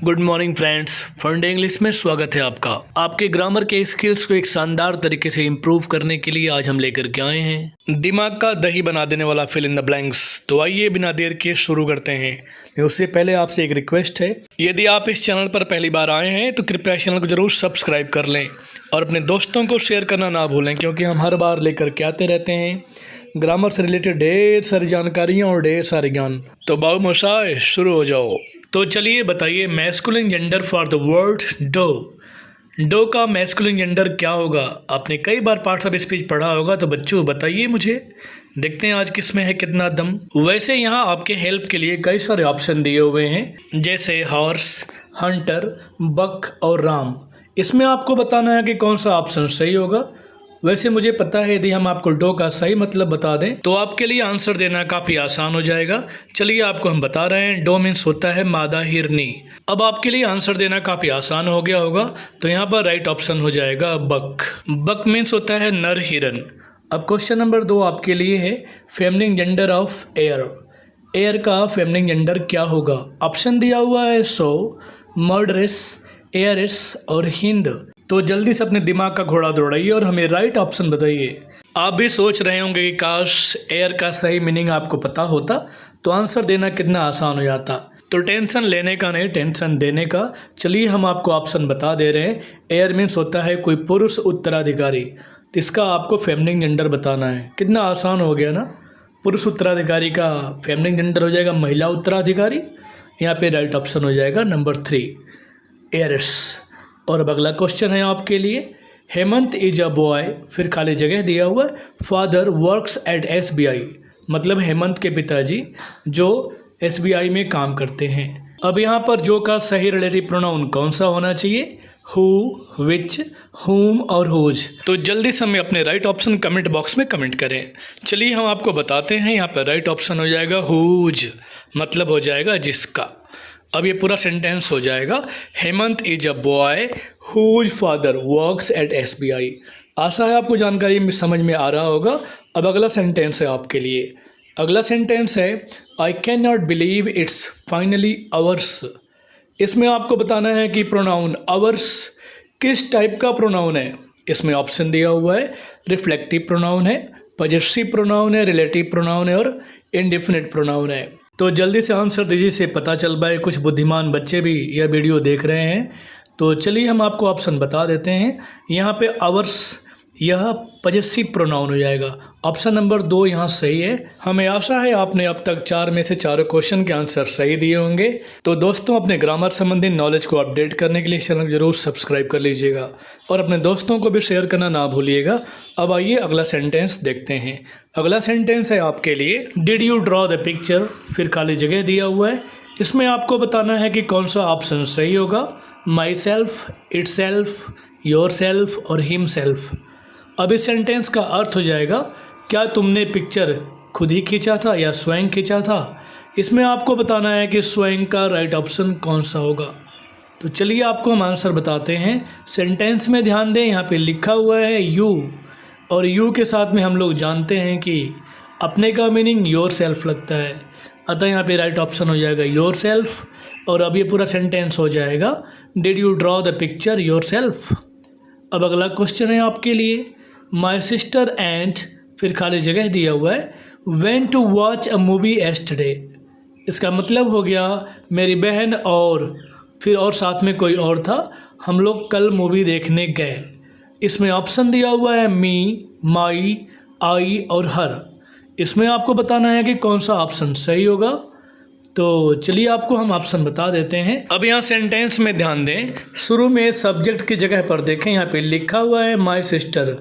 Good morning friends, फंडे English में स्वागत है आपका। आपके ग्रामर के स्किल्स को एक शानदार तरीके से इम्प्रूव करने के लिए आज हम लेकर के आए हैं दिमाग का दही बना देने वाला फिल इन द ब्लैंक्स। तो आइए बिना देर के शुरू करते हैं। उससे पहले आपसे एक रिक्वेस्ट है, यदि आप इस चैनल पर पहली बार आए हैं तो कृपया चैनल को जरूर सब्सक्राइब कर लें और अपने दोस्तों को शेयर करना ना भूलें, क्योंकि हम हर बार लेकर के आते रहते हैं ग्रामर से रिलेटेड ढेर सारी जानकारियाँ और ढेर सारे ज्ञान। तो बाऊ मशाए शुरू हो जाओ। तो चलिए बताइए, masculine gender for the word doe. Doe का मैस्कुलिन जेंडर क्या होगा? आपने कई बार पार्ट्स ऑफ स्पीच पढ़ा होगा, तो बच्चों बताइए मुझे। देखते हैं आज किस में है कितना दम। वैसे यहाँ आपके हेल्प के लिए कई सारे ऑप्शन दिए हुए हैं, जैसे हॉर्स, हंटर, बक और राम। इसमें आपको बताना है कि कौन सा ऑप्शन सही होगा। वैसे मुझे पता है, यदि हम आपको डो का सही मतलब बता दें तो आपके लिए आंसर देना काफ़ी आसान हो जाएगा। चलिए आपको हम बता रहे हैं, डो मीन्स होता है मादा हिरनी। अब आपके लिए आंसर देना काफ़ी आसान हो गया होगा, तो यहाँ पर राइट ऑप्शन हो जाएगा बक। बक मीन्स होता है नर हिरन। अब क्वेश्चन नंबर 2 आपके लिए है, feminine gender of air. Air का फेमिनिन जेंडर क्या होगा? ऑप्शन दिया हुआ है सो, मर्डरेस, एयरिस और हिंद। तो जल्दी से अपने दिमाग का घोड़ा दौड़ाइए और हमें राइट ऑप्शन बताइए। आप भी सोच रहे होंगे कि काश एयर का सही मीनिंग आपको पता होता तो आंसर देना कितना आसान हो जाता। तो टेंशन लेने का नहीं, टेंशन देने का। चलिए हम आपको ऑप्शन बता दे रहे हैं। एयर मीन्स होता है कोई पुरुष उत्तराधिकारी, तो इसका आपको फेमिनिन जेंडर बताना है। कितना आसान हो गया ना। पुरुष उत्तराधिकारी का फेमिनिन जेंडर हो जाएगा महिला उत्तराधिकारी। यहाँ पे राइट ऑप्शन हो जाएगा नंबर 3, एयरिस। और अब अगला क्वेश्चन है आपके लिए, हेमंत इज अ बॉय, फिर खाली जगह दिया हुआ, फादर वर्क्स एट SBI। मतलब हेमंत के पिताजी जो SBI में काम करते हैं। अब यहाँ पर जो का सही रिलेटिव प्रोनाउन कौन सा होना चाहिए? हु, विच, हुम और हुज। तो जल्दी से हमें अपने राइट ऑप्शन कमेंट बॉक्स में कमेंट करें। चलिए हम आपको बताते हैं, यहाँ पर राइट ऑप्शन हो जाएगा हुज, मतलब हो जाएगा जिसका। अब ये पूरा सेंटेंस हो जाएगा, Hemant is a boy whose father works at SBI। आशा है आपको जानकारी में समझ में आ रहा होगा। अब अगला सेंटेंस है आपके लिए। अगला सेंटेंस है, I can not believe it's finally hours. इसमें आपको बताना है कि प्रोनाउन आवर्स किस टाइप का प्रोनाउन है। इसमें ऑप्शन दिया हुआ है, रिफ्लेक्टिव प्रोनाउन है, पॉजेसिव प्रोनाउन है, रिलेटिव प्रोनाउन है और इंडेफिनिट प्रोनाउन है। तो जल्दी से आंसर दीजिए, से पता चल पाए कुछ बुद्धिमान बच्चे भी यह वीडियो देख रहे हैं। तो चलिए हम आपको ऑप्शन बता देते हैं। यहाँ पे आवर्स यह पॉजेसिव प्रोनाउन हो जाएगा। ऑप्शन नंबर 2 यहाँ सही है। हमें आशा है आपने अब तक 4 में से 4 क्वेश्चन के आंसर सही दिए होंगे। तो दोस्तों, अपने ग्रामर संबंधी नॉलेज को अपडेट करने के लिए चैनल जरूर सब्सक्राइब कर लीजिएगा और अपने दोस्तों को भी शेयर करना ना भूलिएगा। अब आइए अगला सेंटेंस देखते हैं। अगला सेंटेंस है आपके लिए, did you draw the picture, फिर खाली जगह दिया हुआ है। इसमें आपको बताना है कि कौन सा ऑप्शन सही होगा, my self, it self, your self और हिम सेल्फ। अब इस सेंटेंस का अर्थ हो जाएगा, क्या तुमने पिक्चर खुद ही खींचा था या स्वयं खींचा था। इसमें आपको बताना है कि स्वयं का राइट ऑप्शन कौन सा होगा। तो चलिए आपको हम आंसर बताते हैं। सेंटेंस में ध्यान दें, यहाँ पे लिखा हुआ है यू, और यू के साथ में हम लोग जानते हैं कि अपने का मीनिंग योर सेल्फ लगता है, अतः यहाँ पे राइट ऑप्शन हो जाएगा योर सेल्फ। और अब ये पूरा सेंटेंस हो जाएगा, did you draw the picture your self. अब अगला क्वेश्चन है आपके लिए, माई सिस्टर एंड, फिर खाली जगह दिया हुआ है, went to watch a movie yesterday. इसका मतलब हो गया मेरी बहन और फिर और साथ में कोई और था, हम लोग कल मूवी देखने गए। इसमें ऑप्शन दिया हुआ है मी, माई, आई और हर। इसमें आपको बताना है कि कौन सा ऑप्शन सही होगा। तो चलिए आपको हम ऑप्शन बता देते हैं। अब यहाँ सेंटेंस में ध्यान दें, शुरू में सब्जेक्ट की जगह पर देखें, यहाँ पे लिखा हुआ है माई सिस्टर,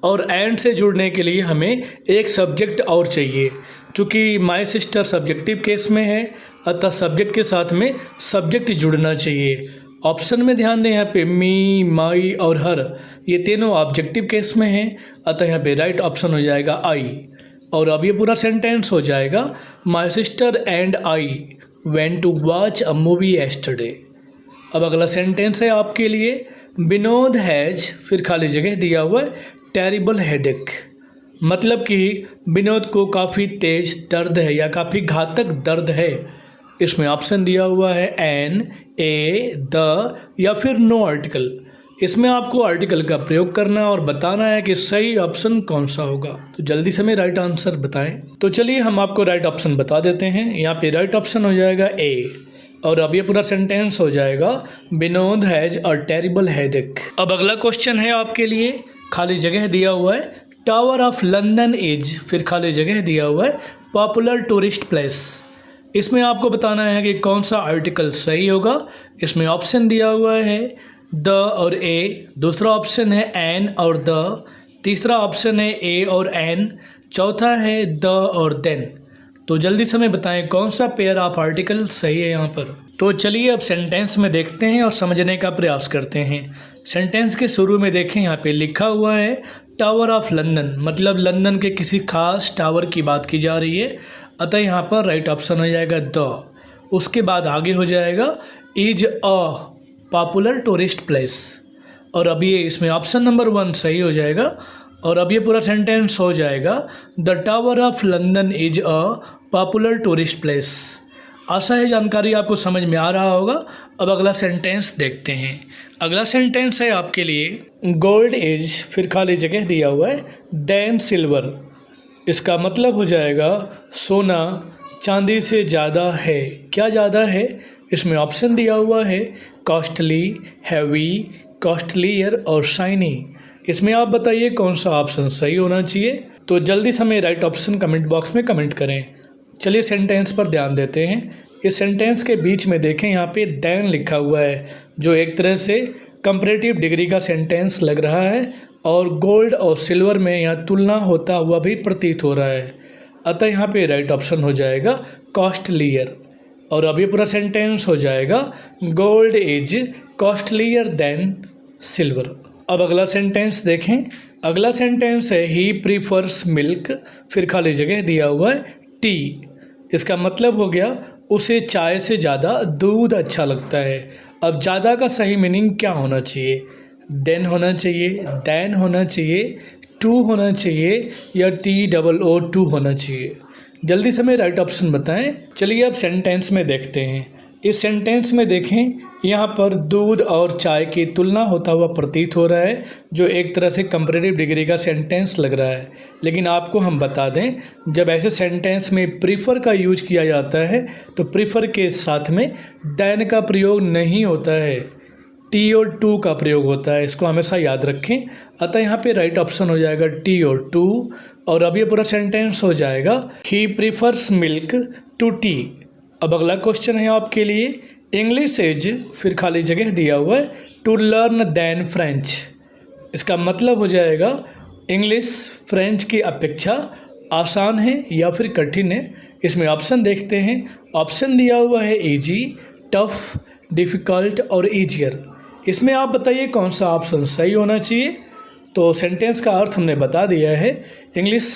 और एंड से जुड़ने के लिए हमें एक सब्जेक्ट और चाहिए। चूँकि माई सिस्टर सब्जेक्टिव केस में है, अतः सब्जेक्ट के साथ में सब्जेक्ट जुड़ना चाहिए। ऑप्शन में ध्यान दें, यहाँ पे मी, माई और हर, ये तीनों ऑब्जेक्टिव केस में हैं, अतः यहाँ पे राइट ऑप्शन हो जाएगा आई। और अब ये पूरा सेंटेंस हो जाएगा, my sister and I went to watch a movie yesterday. अब अगला सेंटेंस है आपके लिए, विनोद हैज, फिर खाली जगह दिया हुआ है, टेरिबल हेडेक। मतलब कि विनोद को काफ़ी तेज दर्द है या काफ़ी घातक दर्द है। इसमें ऑप्शन दिया हुआ है एन, ए, द या फिर नो आर्टिकल। इसमें आपको आर्टिकल का प्रयोग करना है और बताना है कि सही ऑप्शन कौन सा होगा। तो जल्दी से हमें राइट आंसर बताएं। तो चलिए हम आपको राइट ऑप्शन बता देते हैं। यहाँ पे राइट ऑप्शन हो जाएगा ए, और अब ये पूरा सेंटेंस हो जाएगा Vinod has a terrible headache. अब अगला क्वेश्चन है आपके लिए, खाली जगह दिया हुआ है टावर ऑफ लंदन इज, फिर खाली जगह दिया हुआ है पॉपुलर टूरिस्ट प्लेस। इसमें आपको बताना है कि कौन सा आर्टिकल सही होगा। इसमें ऑप्शन दिया हुआ है द और ए, दूसरा ऑप्शन है एन और द, तीसरा ऑप्शन है ए और एन, चौथा है द और देन। तो जल्दी से हमें बताएं कौन सा पेयर ऑफ आर्टिकल सही है यहाँ पर। तो चलिए अब सेंटेंस में देखते हैं और समझने का प्रयास करते हैं। सेंटेंस के शुरू में देखें, यहाँ पे लिखा हुआ है टावर ऑफ लंदन, मतलब लंदन के किसी खास टावर की बात की जा रही है, अतः यहाँ पर राइट ऑप्शन हो जाएगा द। उसके बाद आगे हो जाएगा is a popular tourist place, और अब ये इसमें ऑप्शन नंबर 1 सही हो जाएगा। और अब ये पूरा सेंटेंस हो जाएगा the tower of London is a popular tourist place. आशा है जानकारी आपको समझ में आ रहा होगा। अब अगला सेंटेंस देखते हैं। अगला सेंटेंस है आपके लिए गोल्ड इज, फिर खाली जगह दिया हुआ है देन सिल्वर। इसका मतलब हो जाएगा सोना चांदी से ज़्यादा है। क्या ज़्यादा है? इसमें ऑप्शन दिया हुआ है कॉस्टली, हैवी, कॉस्टलियर और शाइनी। इसमें आप बताइए कौन सा ऑप्शन सही होना चाहिए। तो जल्दी से हमें राइट ऑप्शन कमेंट बॉक्स में कमेंट करें। चलिए सेंटेंस पर ध्यान देते हैं। इस सेंटेंस के बीच में देखें, यहाँ पे देन लिखा हुआ है, जो एक तरह से कंपैरेटिव डिग्री का सेंटेंस लग रहा है, और गोल्ड और सिल्वर में यहाँ तुलना होता हुआ भी प्रतीत हो रहा है, अतः यहाँ पे राइट ऑप्शन हो जाएगा कॉस्टलियर। और अब ये पूरा सेंटेंस हो जाएगा gold is costlier then silver. अब अगला सेंटेंस देखें। अगला सेंटेंस है ही प्रीफर्स मिल्क, फिर खाली जगह दिया हुआ है टी। इसका मतलब हो गया उसे चाय से ज़्यादा दूध अच्छा लगता है। अब ज़्यादा का सही मीनिंग क्या होना चाहिए? देन होना चाहिए, दैन होना चाहिए, टू होना चाहिए, या TOO2 होना चाहिए। जल्दी से हमें राइट ऑप्शन बताएं। चलिए अब सेंटेंस में देखते हैं। इस सेंटेंस में देखें, यहाँ पर दूध और चाय की तुलना होता हुआ प्रतीत हो रहा है, जो एक तरह से कंपैरेटिव डिग्री का सेंटेंस लग रहा है। लेकिन आपको हम बता दें, जब ऐसे सेंटेंस में प्रीफर का यूज किया जाता है तो प्रीफर के साथ में देन का प्रयोग नहीं होता है, TOO का प्रयोग होता है। इसको हमेशा याद रखें। अतः यहाँ पे राइट ऑप्शन हो जाएगा TOO। और अब ये पूरा सेंटेंस हो जाएगा ही प्रीफर्स मिल्क टू टी। अब अगला क्वेश्चन है आपके लिए इंग्लिश इज, फिर खाली जगह दिया हुआ है टू लर्न देन फ्रेंच। इसका मतलब हो जाएगा इंग्लिश फ्रेंच की अपेक्षा आसान है या फिर कठिन है। इसमें ऑप्शन देखते हैं। ऑप्शन दिया हुआ है इजी, टफ, डिफ़िकल्ट और ईजियर। इसमें आप बताइए कौन सा ऑप्शन सही होना चाहिए। तो सेंटेंस का अर्थ हमने बता दिया है, इंग्लिश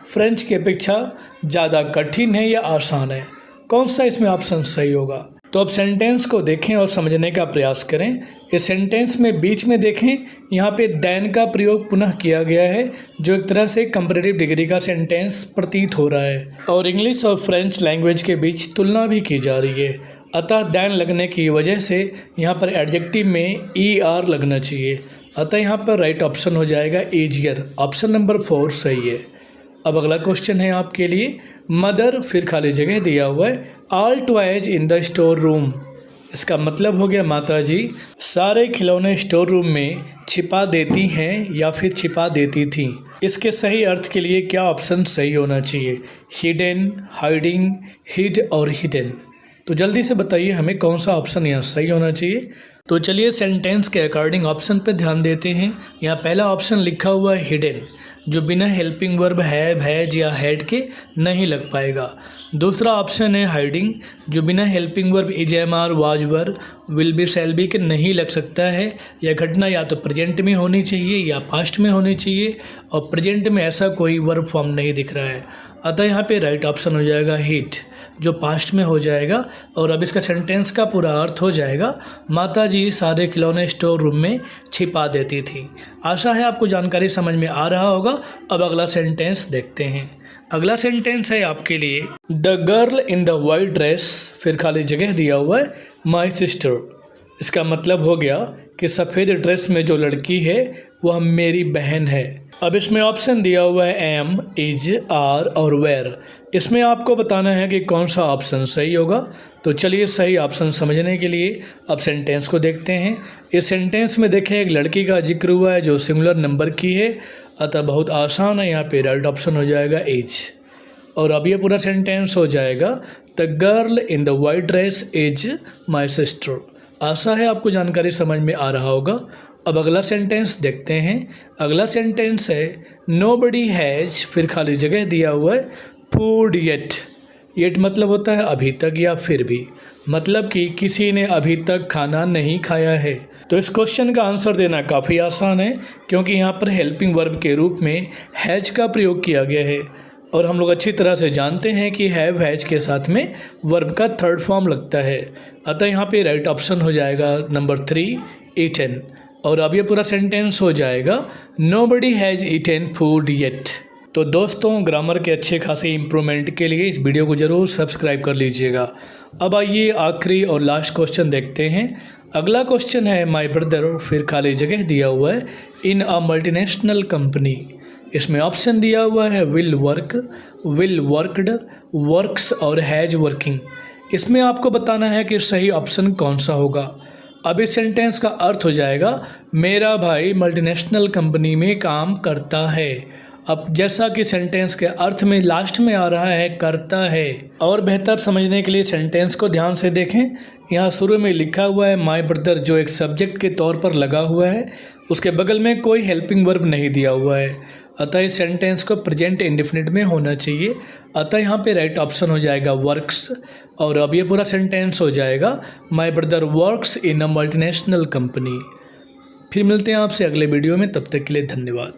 फ्रेंच की अपेक्षा ज़्यादा कठिन है या आसान है। कौन सा इसमें ऑप्शन सही होगा? तो अब सेंटेंस को देखें और समझने का प्रयास करें। इस सेंटेंस में बीच में देखें, यहाँ पे देन का प्रयोग पुनः किया गया है, जो एक तरह से कंपैरेटिव डिग्री का सेंटेंस प्रतीत हो रहा है, और इंग्लिश और फ्रेंच लैंग्वेज के बीच तुलना भी की जा रही है। अतः देन लगने की वजह से यहाँ पर एडजेक्टिव में ER लगना चाहिए। अतः यहाँ पर राइट ऑप्शन हो जाएगा ईजियर। ऑप्शन नंबर 4 सही है। अब अगला क्वेश्चन है आपके लिए मदर, फिर खाली जगह दिया हुआ है all toys in the store room. इसका मतलब हो गया माता जी सारे खिलौने स्टोर रूम में छिपा देती हैं या फिर छिपा देती थी। इसके सही अर्थ के लिए क्या ऑप्शन सही होना चाहिए? हिडन, हाइडिंग, हिड और हिडन। तो जल्दी से बताइए हमें कौन सा ऑप्शन यहाँ सही होना चाहिए। तो चलिए सेंटेंस के अकॉर्डिंग ऑप्शन पे ध्यान देते हैं। यहाँ पहला ऑप्शन लिखा हुआ है हिडन, जो बिना हेल्पिंग वर्ब हैव, हैज या हैड के नहीं लग पाएगा। दूसरा ऑप्शन है हाइडिंग, जो बिना helping verb is, am, are, was, were, will be, shall be के नहीं लग सकता है। यह घटना या तो प्रेजेंट में होनी चाहिए या पास्ट में होनी चाहिए, और प्रेजेंट में ऐसा कोई वर्ब फॉर्म नहीं दिख रहा है। अतः यहाँ पे राइट ऑप्शन हो जाएगा हिट, जो पास्ट में हो जाएगा। और अब इसका सेंटेंस का पूरा अर्थ हो जाएगा माताजी सारे खिलौने स्टोर रूम में छिपा देती थी। आशा है आपको जानकारी समझ में आ रहा होगा। अब अगला सेंटेंस देखते हैं। अगला सेंटेंस है आपके लिए, the girl in the white dress, फिर खाली जगह दिया हुआ है माई सिस्टर। इसका मतलब हो गया कि सफ़ेद ड्रेस में जो लड़की है वह मेरी बहन है। अब इसमें ऑप्शन दिया हुआ है एम, इज, आर और वेयर। इसमें आपको बताना है कि कौन सा ऑप्शन सही होगा। तो चलिए सही ऑप्शन समझने के लिए अब सेंटेंस को देखते हैं। इस सेंटेंस में देखें एक लड़की का जिक्र हुआ है जो सिंगुलर नंबर की है, अतः बहुत आसान है। यहाँ पे राइट ऑप्शन हो जाएगा एज। और अब ये पूरा सेंटेंस हो जाएगा, the girl in the white dress is my sister. आशा है आपको जानकारी समझ में आ रहा होगा। अब अगला सेंटेंस देखते हैं। अगला सेंटेंस है, नोबडी हैज़, फिर खाली जगह दिया हुआ है फूड येट। येट मतलब होता है अभी तक या फिर भी, मतलब कि किसी ने अभी तक खाना नहीं खाया है। तो इस क्वेश्चन का आंसर देना काफ़ी आसान है, क्योंकि यहाँ पर हेल्पिंग वर्ब के रूप में हैज का प्रयोग किया गया है। और हम लोग अच्छी तरह से जानते हैं कि हैव हैज के साथ में वर्ब का थर्ड फॉर्म लगता है। अतः यहाँ पे राइट ऑप्शन हो जाएगा नंबर 3, ईटन। और अब ये पूरा सेंटेंस हो जाएगा, nobody has eaten food yet. तो दोस्तों, ग्रामर के अच्छे खासे इम्प्रूवमेंट के लिए इस वीडियो को ज़रूर सब्सक्राइब कर लीजिएगा। अब आइए आखिरी और लास्ट क्वेश्चन देखते हैं। अगला क्वेश्चन है, माई ब्रदर, फिर खाली जगह दिया हुआ है इन अ मल्टीनेशनल कंपनी। इसमें ऑप्शन दिया हुआ है will work, will worked, works और हैज वर्किंग। इसमें आपको बताना है कि सही ऑप्शन कौन सा होगा। अब इस सेंटेंस का अर्थ हो जाएगा, मेरा भाई मल्टीनेशनल कंपनी में काम करता है। अब जैसा कि सेंटेंस के अर्थ में लास्ट में आ रहा है करता है, और बेहतर समझने के लिए सेंटेंस को ध्यान से देखें। यहाँ शुरू में लिखा हुआ है माई ब्रदर, जो एक सब्जेक्ट के तौर पर लगा हुआ है, उसके बगल में कोई हेल्पिंग वर्ब नहीं दिया हुआ है। अतः इस सेंटेंस को प्रेजेंट इंडेफिनिट में होना चाहिए। अतः यहाँ पे राइट ऑप्शन हो जाएगा वर्क्स। और अब ये पूरा सेंटेंस हो जाएगा, my brother works in a multinational company. फिर मिलते हैं आपसे अगले वीडियो में, तब तक के लिए धन्यवाद।